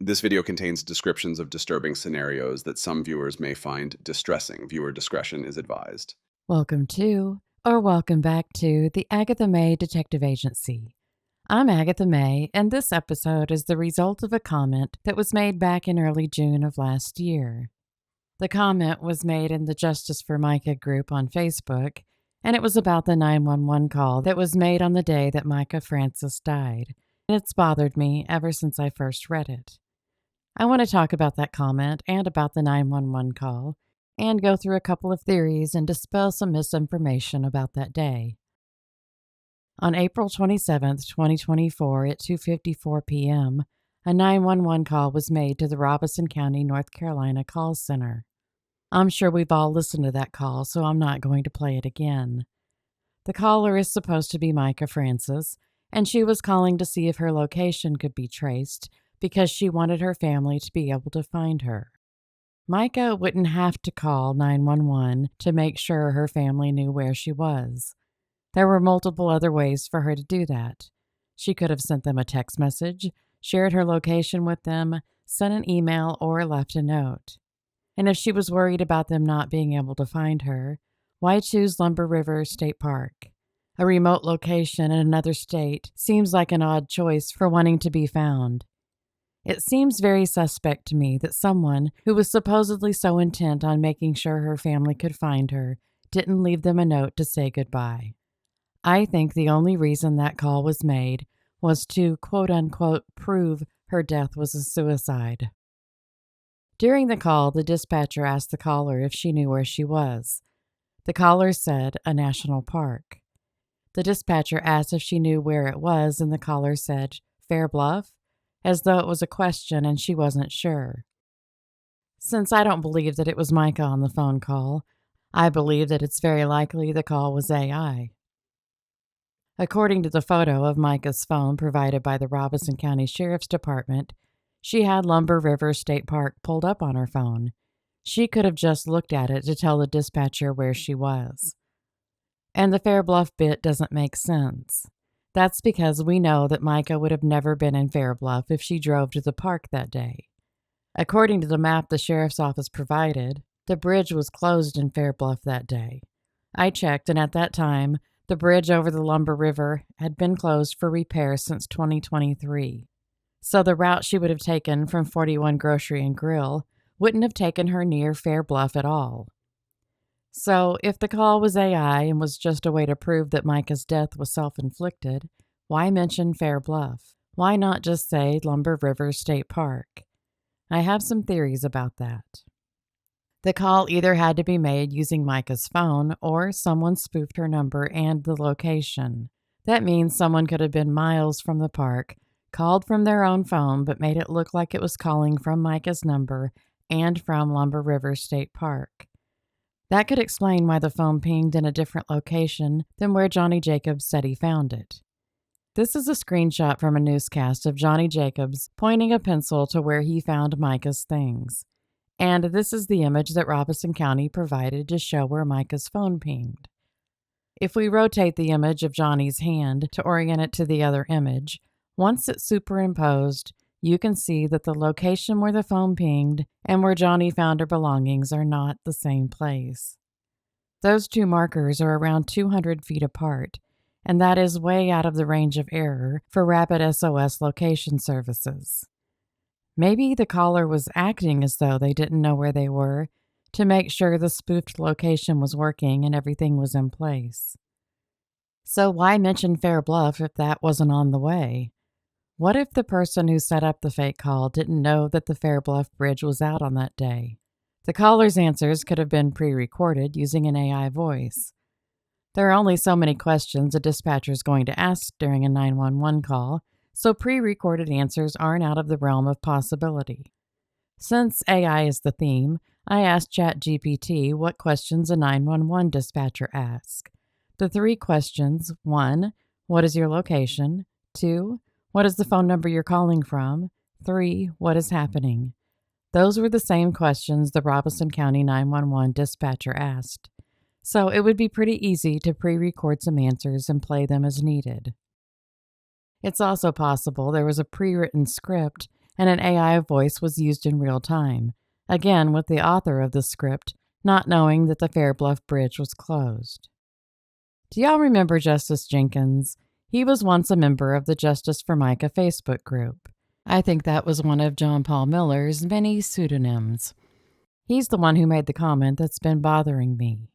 This video contains descriptions of disturbing scenarios that some viewers may find distressing. Viewer discretion is advised. Welcome to, or welcome back to, the Agatha May Detective Agency. I'm Agatha May, and this episode is the result of a comment that was made back in early June of last year. The comment was made in the Justice for Mica group on Facebook, and it was about the 911 call that was made on the day that Mica Francis died. It's bothered me ever since I first read it. I want to talk about that comment and about the 911 call, and go through a couple of theories and dispel some misinformation about that day. On April 27, 2024 at 2:54 p.m., a 911 call was made to the Robeson County, North Carolina call center. I'm sure we've all listened to that call, so I'm not going to play it again. The caller is supposed to be Mica Francis, and she was calling to see if her location could be traced because she wanted her family to be able to find her. Mica wouldn't have to call 911 to make sure her family knew where she was. There were multiple other ways for her to do that. She could have sent them a text message, shared her location with them, sent an email, or left a note. And if she was worried about them not being able to find her, why choose Lumber River State Park? A remote location in another state seems like an odd choice for wanting to be found. It seems very suspect to me that someone who was supposedly so intent on making sure her family could find her didn't leave them a note to say goodbye. I think the only reason that call was made was to quote-unquote prove her death was a suicide. During the call, the dispatcher asked the caller if she knew where she was. The caller said a national park. The dispatcher asked if she knew where it was, and the caller said Fair Bluff, as though it was a question and she wasn't sure. Since I don't believe that it was Mica on the phone call, I believe that it's very likely the call was AI. According to the photo of Mica's phone provided by the Robeson County Sheriff's Department, she had Lumber River State Park pulled up on her phone. She could have just looked at it to tell the dispatcher where she was. And the Fair Bluff bit doesn't make sense. That's because we know that Mica would have never been in Fair Bluff if she drove to the park that day. According to the map the sheriff's office provided, the bridge was closed in Fair Bluff that day. I checked, and at that time, the bridge over the Lumber River had been closed for repair since 2023. So the route she would have taken from 41 Grocery and Grill wouldn't have taken her near Fair Bluff at all. So, if the call was AI and was just a way to prove that Mica's death was self-inflicted, why mention Fair Bluff? Why not just say Lumber River State Park? I have some theories about that. The call either had to be made using Mica's phone, or someone spoofed her number and the location. That means someone could have been miles from the park, called from their own phone, but made it look like it was calling from Mica's number and from Lumber River State Park. That could explain why the phone pinged in a different location than where Johnny Jacobs said he found it. This is a screenshot from a newscast of Johnny Jacobs pointing a pencil to where he found Mica's things. And this is the image that Robeson County provided to show where Mica's phone pinged. If we rotate the image of Johnny's hand to orient it to the other image, once it's superimposed, you can see that the location where the phone pinged and where Johnny found her belongings are not the same place. Those two markers are around 200 feet apart, and that is way out of the range of error for rapid SOS location services. Maybe the caller was acting as though they didn't know where they were to make sure the spoofed location was working and everything was in place. So why mention Fair Bluff if that wasn't on the way? What if the person who set up the fake call didn't know that the Fair Bluff Bridge was out on that day? The caller's answers could have been pre-recorded using an AI voice. There are only so many questions a dispatcher is going to ask during a 911 call, so pre-recorded answers aren't out of the realm of possibility. Since AI is the theme, I asked ChatGPT what questions a 911 dispatcher asks. The three questions: 1. What is your location? 2. What is the phone number you're calling from? 3. What is happening? Those were the same questions the Robeson County 911 dispatcher asked. So it would be pretty easy to pre-record some answers and play them as needed. It's also possible there was a pre-written script and an AI voice was used in real time, again with the author of the script not knowing that the Fair Bluff Bridge was closed. Do y'all remember Justice Jenkins? He was once a member of the Justice for Mica Facebook group. I think that was one of John Paul Miller's many pseudonyms. He's the one who made the comment that's been bothering me.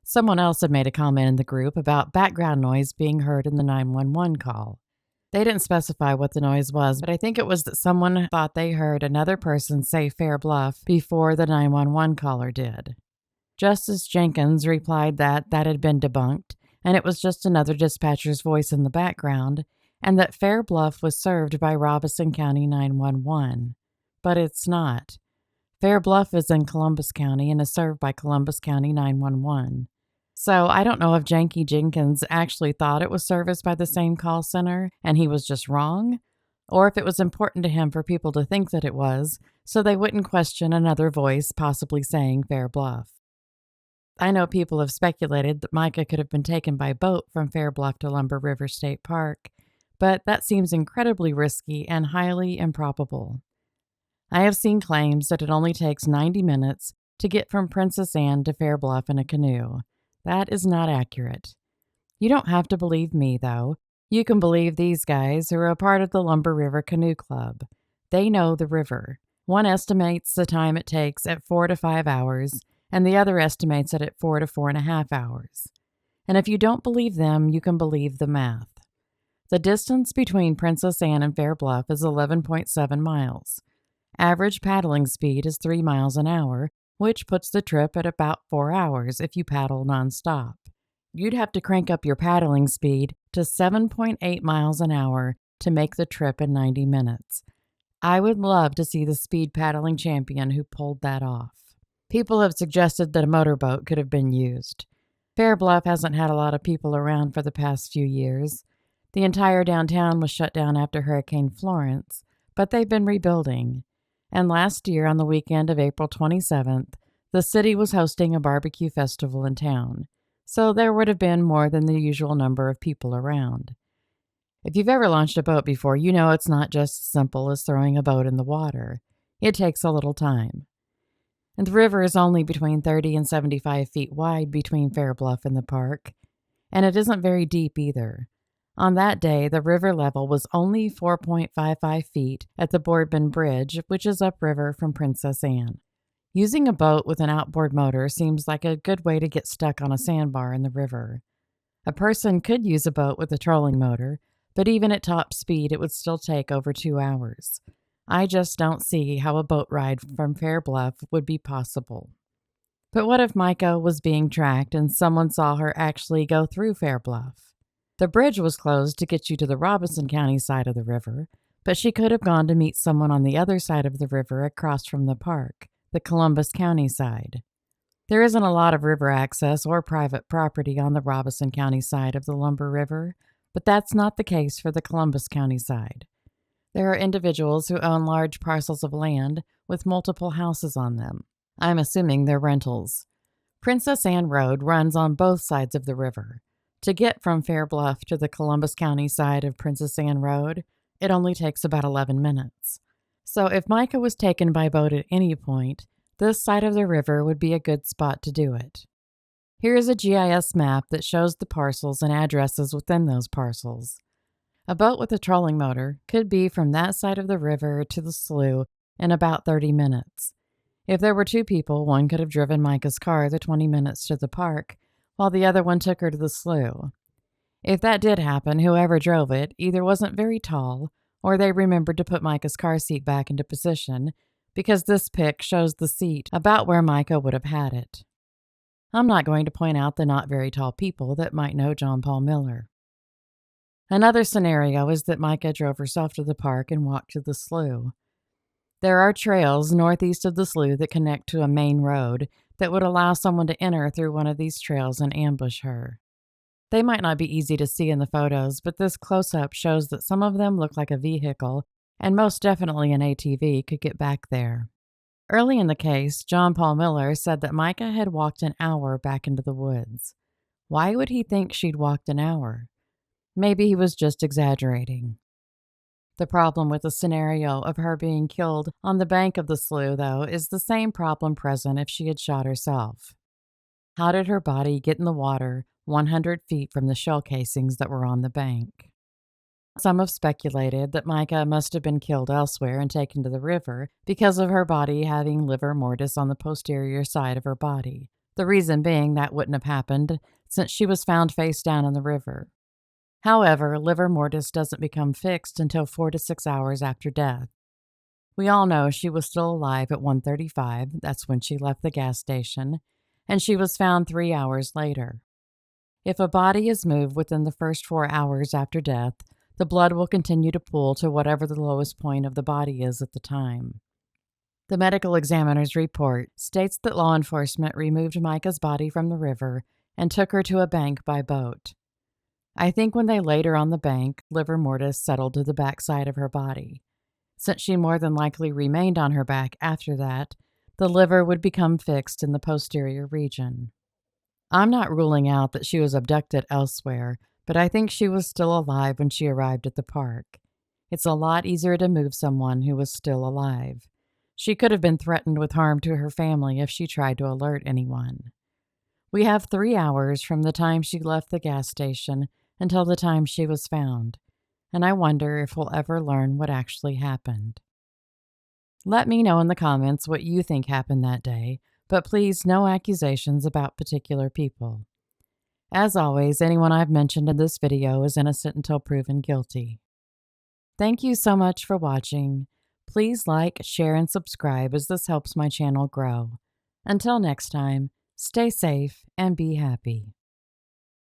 Someone else had made a comment in the group about background noise being heard in the 911 call. They didn't specify what the noise was, but I think it was that someone thought they heard another person say Fair Bluff before the 911 caller did. Justice Jenkins replied that that had been debunked, and it was just another dispatcher's voice in the background, and that Fair Bluff was served by Robeson County 911. But it's not. Fair Bluff is in Columbus County and is served by Columbus County 911. So I don't know if Janky Jenkins actually thought it was serviced by the same call center and he was just wrong, or if it was important to him for people to think that it was, so they wouldn't question another voice possibly saying Fair Bluff. I know people have speculated that Mica could have been taken by boat from Fair Bluff to Lumber River State Park, but that seems incredibly risky and highly improbable. I have seen claims that it only takes 90 minutes to get from Princess Anne to Fair Bluff in a canoe. That is not accurate. You don't have to believe me, though. You can believe these guys who are a part of the Lumber River Canoe Club. They know the river. One estimates the time it takes at 4 to 5 hours, and the other estimates it at 4 to 4.5 hours. And if you don't believe them, you can believe the math. The distance between Princess Anne and Fair Bluff is 11.7 miles. Average paddling speed is 3 miles an hour, which puts the trip at about 4 hours if you paddle nonstop. You'd have to crank up your paddling speed to 7.8 miles an hour to make the trip in 90 minutes. I would love to see the speed paddling champion who pulled that off. People have suggested that a motorboat could have been used. Fair Bluff hasn't had a lot of people around for the past few years. The entire downtown was shut down after Hurricane Florence, but they've been rebuilding. And last year, on the weekend of April 27th, the city was hosting a barbecue festival in town, so there would have been more than the usual number of people around. If you've ever launched a boat before, you know it's not just as simple as throwing a boat in the water. It takes a little time. And the river is only between 30 and 75 feet wide between Fair Bluff and the park, and it isn't very deep either. On that day, the river level was only 4.55 feet at the Boardman Bridge, which is upriver from Princess Anne. Using a boat with an outboard motor seems like a good way to get stuck on a sandbar in the river. A person could use a boat with a trolling motor, but even at top speed, it would still take over 2 hours. I just don't see how a boat ride from Fair Bluff would be possible. But what if Mica was being tracked and someone saw her actually go through Fair Bluff? The bridge was closed to get you to the Robeson County side of the river, but she could have gone to meet someone on the other side of the river across from the park, the Columbus County side. There isn't a lot of river access or private property on the Robeson County side of the Lumber River, but that's not the case for the Columbus County side. There are individuals who own large parcels of land with multiple houses on them. I'm assuming they're rentals. Princess Anne Road runs on both sides of the river. To get from Fair Bluff to the Columbus County side of Princess Anne Road, it only takes about 11 minutes. So if Mica was taken by boat at any point, this side of the river would be a good spot to do it. Here is a GIS map that shows the parcels and addresses within those parcels. A boat with a trolling motor could be from that side of the river to the slough in about 30 minutes. If there were 2 people, one could have driven Mica's car the 20 minutes to the park, while the other one took her to the slough. If that did happen, whoever drove it either wasn't very tall, or they remembered to put Mica's car seat back into position, because this pic shows the seat about where Mica would have had it. I'm not going to point out the not very tall people that might know John Paul Miller. Another scenario is that Mica drove herself to the park and walked to the slough. There are trails northeast of the slough that connect to a main road that would allow someone to enter through one of these trails and ambush her. They might not be easy to see in the photos, but this close-up shows that some of them look like a vehicle, and most definitely an ATV could get back there. Early in the case, John Paul Miller said that Mica had walked an hour back into the woods. Why would he think she'd walked an hour? Maybe he was just exaggerating. The problem with the scenario of her being killed on the bank of the slough, though, is the same problem present if she had shot herself. How did her body get in the water 100 feet from the shell casings that were on the bank? Some have speculated that Mica must have been killed elsewhere and taken to the river because of her body having livor mortis on the posterior side of her body. The reason being that wouldn't have happened since she was found face down in the river. However, livor mortis doesn't become fixed until 4 to 6 hours after death. We all know she was still alive at 1:35, that's when she left the gas station, and she was found 3 hours later. If a body is moved within the first 4 hours after death, the blood will continue to pool to whatever the lowest point of the body is at the time. The medical examiner's report states that law enforcement removed Mica's body from the river and took her to a bank by boat. I think when they laid her on the bank, livor mortis settled to the backside of her body. Since she more than likely remained on her back after that, the liver would become fixed in the posterior region. I'm not ruling out that she was abducted elsewhere, but I think she was still alive when she arrived at the park. It's a lot easier to move someone who was still alive. She could have been threatened with harm to her family if she tried to alert anyone. We have 3 hours from the time she left the gas station until the time she was found, and I wonder if we'll ever learn what actually happened. Let me know in the comments what you think happened that day, but please no accusations about particular people. As always, anyone I've mentioned in this video is innocent until proven guilty. Thank you so much for watching. Please like, share, and subscribe as this helps my channel grow. Until next time, stay safe and be happy.